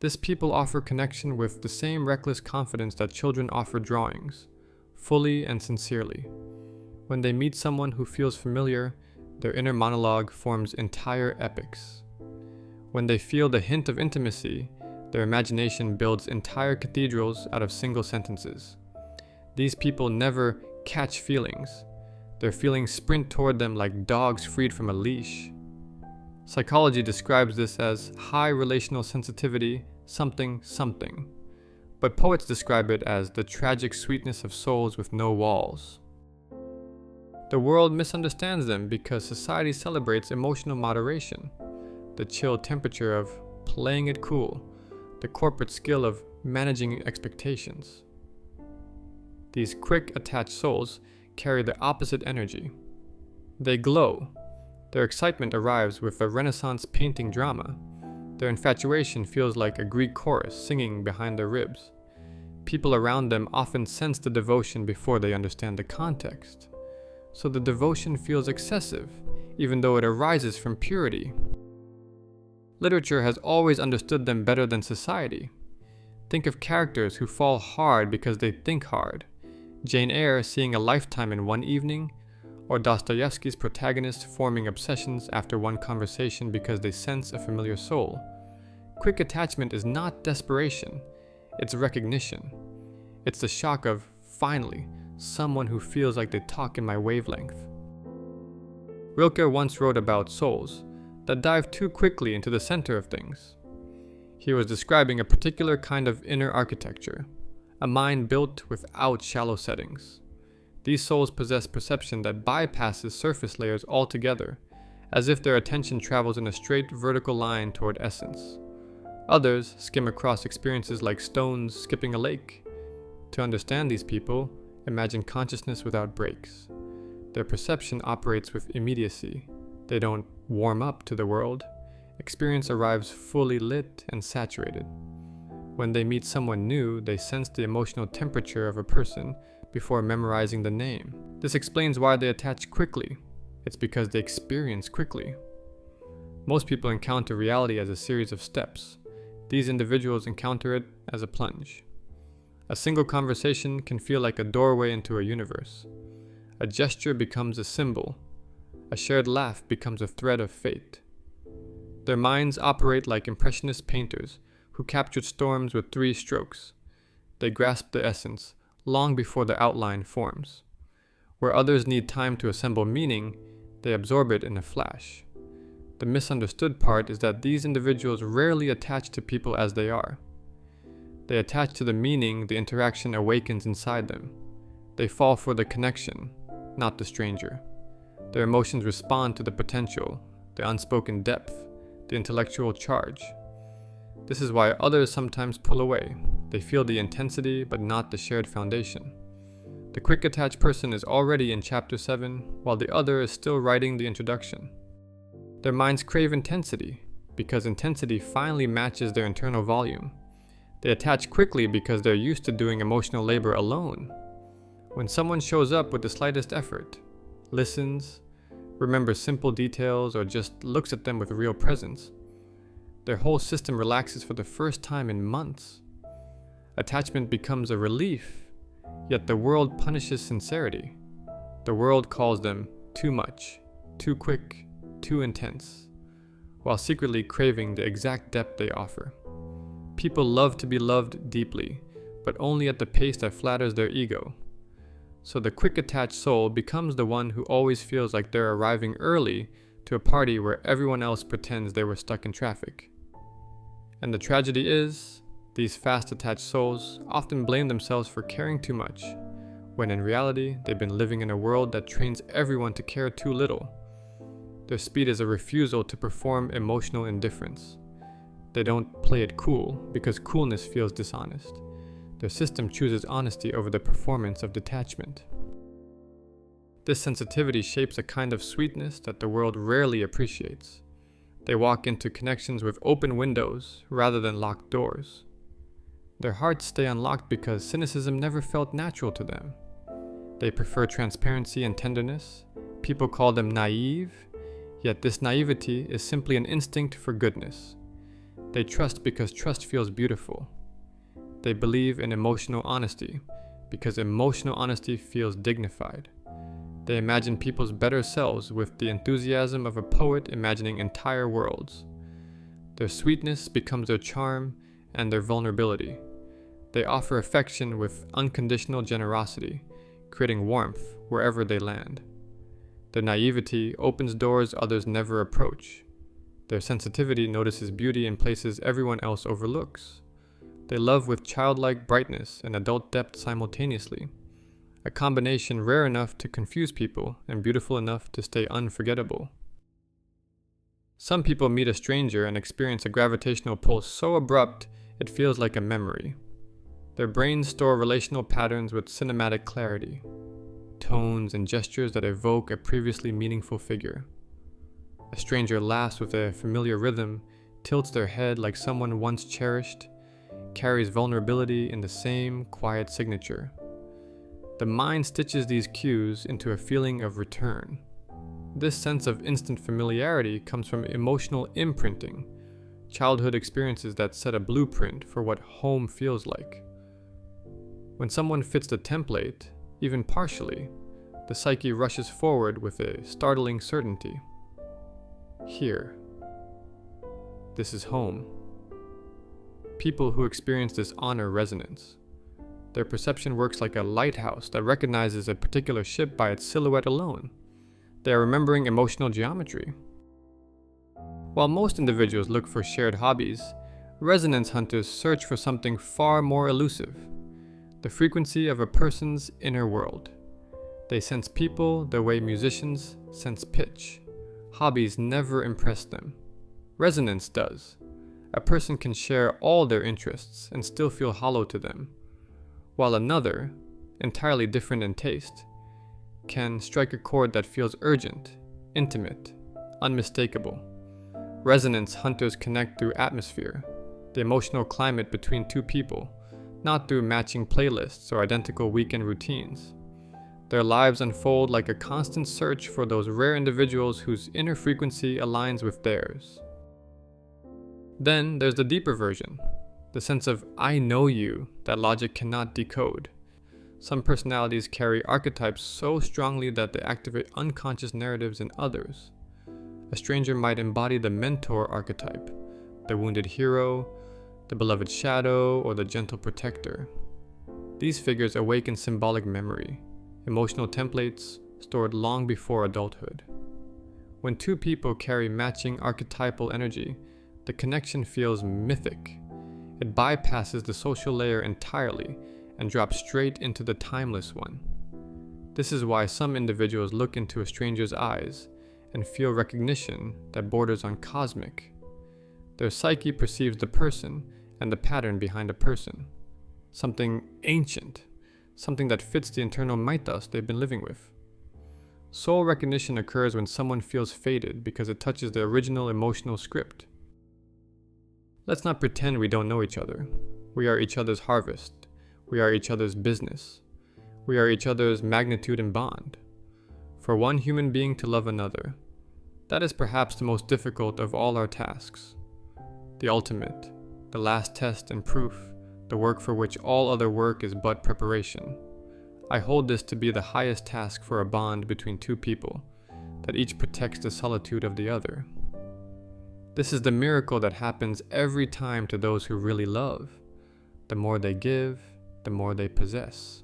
This people offer connection with the same reckless confidence that children offer drawings, fully and sincerely. When they meet someone who feels familiar, their inner monologue forms entire epics. When they feel the hint of intimacy, their imagination builds entire cathedrals out of single sentences. These people never catch feelings. Their feelings sprint toward them like dogs freed from a leash. Psychology describes this as high relational sensitivity something something, but poets describe it as the tragic sweetness of souls with no walls. The world misunderstands them because society celebrates emotional moderation, the chill temperature of playing it cool, the corporate skill of managing expectations. These quick, attached souls carry the opposite energy. They glow. Their excitement arrives with a Renaissance painting drama. Their infatuation feels like a Greek chorus singing behind their ribs. People around them often sense the devotion before they understand the context. So the devotion feels excessive, even though it arises from purity. Literature has always understood them better than society. Think of characters who fall hard because they think hard. Jane Eyre seeing a lifetime in one evening, or Dostoevsky's protagonist forming obsessions after one conversation because they sense a familiar soul. Quick attachment is not desperation, it's recognition. It's the shock of, finally, someone who feels like they talk in my wavelength. Rilke once wrote about souls that dive too quickly into the center of things. He was describing a particular kind of inner architecture, a mind built without shallow settings. These souls possess perception that bypasses surface layers altogether, as if their attention travels in a straight vertical line toward essence. Others skim across experiences like stones skipping a lake. To understand these people, imagine consciousness without breaks. Their perception operates with immediacy. They don't warm up to the world. Experience arrives fully lit and saturated. When they meet someone new, they sense the emotional temperature of a person before memorizing the name. This explains why they attach quickly. It's because they experience quickly. Most people encounter reality as a series of steps. These individuals encounter it as a plunge. A single conversation can feel like a doorway into a universe. A gesture becomes a symbol. A shared laugh becomes a thread of fate. Their minds operate like impressionist painters who captured storms with 3 strokes. They grasp the essence long before the outline forms. Where others need time to assemble meaning, they absorb it in a flash. The misunderstood part is that these individuals rarely attach to people as they are. They attach to the meaning the interaction awakens inside them. They fall for the connection, not the stranger. Their emotions respond to the potential, the unspoken depth, the intellectual charge. This is why others sometimes pull away. They feel the intensity, but not the shared foundation. The quick attached person is already in chapter 7, while the other is still writing the introduction. Their minds crave intensity, because intensity finally matches their internal volume. They attach quickly because they're used to doing emotional labor alone. When someone shows up with the slightest effort, listens, remembers simple details, or just looks at them with real presence, their whole system relaxes for the first time in months. Attachment becomes a relief, yet the world punishes sincerity. The world calls them too much, too quick, too intense, while secretly craving the exact depth they offer. People love to be loved deeply, but only at the pace that flatters their ego. So the quick attached soul becomes the one who always feels like they're arriving early to a party where everyone else pretends they were stuck in traffic. And the tragedy is, these fast attached souls often blame themselves for caring too much, when in reality they've been living in a world that trains everyone to care too little. Their speed is a refusal to perform emotional indifference. They don't play it cool because coolness feels dishonest. Their system chooses honesty over the performance of detachment. This sensitivity shapes a kind of sweetness that the world rarely appreciates. They walk into connections with open windows rather than locked doors. Their hearts stay unlocked because cynicism never felt natural to them. They prefer transparency and tenderness. People call them naive, yet this naivety is simply an instinct for goodness. They trust because trust feels beautiful. They believe in emotional honesty because emotional honesty feels dignified. They imagine people's better selves with the enthusiasm of a poet imagining entire worlds. Their sweetness becomes their charm and their vulnerability. They offer affection with unconditional generosity, creating warmth wherever they land. Their naivety opens doors others never approach. Their sensitivity notices beauty in places everyone else overlooks. They love with childlike brightness and adult depth simultaneously, a combination rare enough to confuse people and beautiful enough to stay unforgettable. Some people meet a stranger and experience a gravitational pull so abrupt it feels like a memory. Their brains store relational patterns with cinematic clarity, tones and gestures that evoke a previously meaningful figure. A stranger laughs with a familiar rhythm, tilts their head like someone once cherished, carries vulnerability in the same quiet signature. The mind stitches these cues into a feeling of return. This sense of instant familiarity comes from emotional imprinting, childhood experiences that set a blueprint for what home feels like. When someone fits the template, even partially, the psyche rushes forward with a startling certainty. Here. This is home. People who experience this honor resonance. Their perception works like a lighthouse that recognizes a particular ship by its silhouette alone. They are remembering emotional geometry. While most individuals look for shared hobbies, resonance hunters search for something far more elusive: the frequency of a person's inner world. They sense people the way musicians sense pitch. Hobbies never impress them. Resonance does. A person can share all their interests and still feel hollow to them, while another, entirely different in taste, can strike a chord that feels urgent, intimate, unmistakable. Resonance hunters connect through atmosphere, the emotional climate between two people, not through matching playlists or identical weekend routines. Their lives unfold like a constant search for those rare individuals whose inner frequency aligns with theirs. Then there's the deeper version, the sense of "I know you" that logic cannot decode. Some personalities carry archetypes so strongly that they activate unconscious narratives in others. A stranger might embody the mentor archetype, the wounded hero, the beloved shadow, or the gentle protector. These figures awaken symbolic memory, emotional templates stored long before adulthood. When two people carry matching archetypal energy, the connection feels mythic. It bypasses the social layer entirely and drops straight into the timeless one. This is why some individuals look into a stranger's eyes and feel recognition that borders on cosmic. Their psyche perceives the person and the pattern behind a person, something ancient, something that fits the internal mythos they've been living with. Soul recognition occurs when someone feels fated because it touches the original emotional script. Let's not pretend we don't know each other. We are each other's harvest. We are each other's business. We are each other's magnitude and bond. For one human being to love another, that is perhaps the most difficult of all our tasks. The ultimate, the last test and proof, the work for which all other work is but preparation. I hold this to be the highest task for a bond between two people, that each protects the solitude of the other. This is the miracle that happens every time to those who really love. The more they give, the more they possess.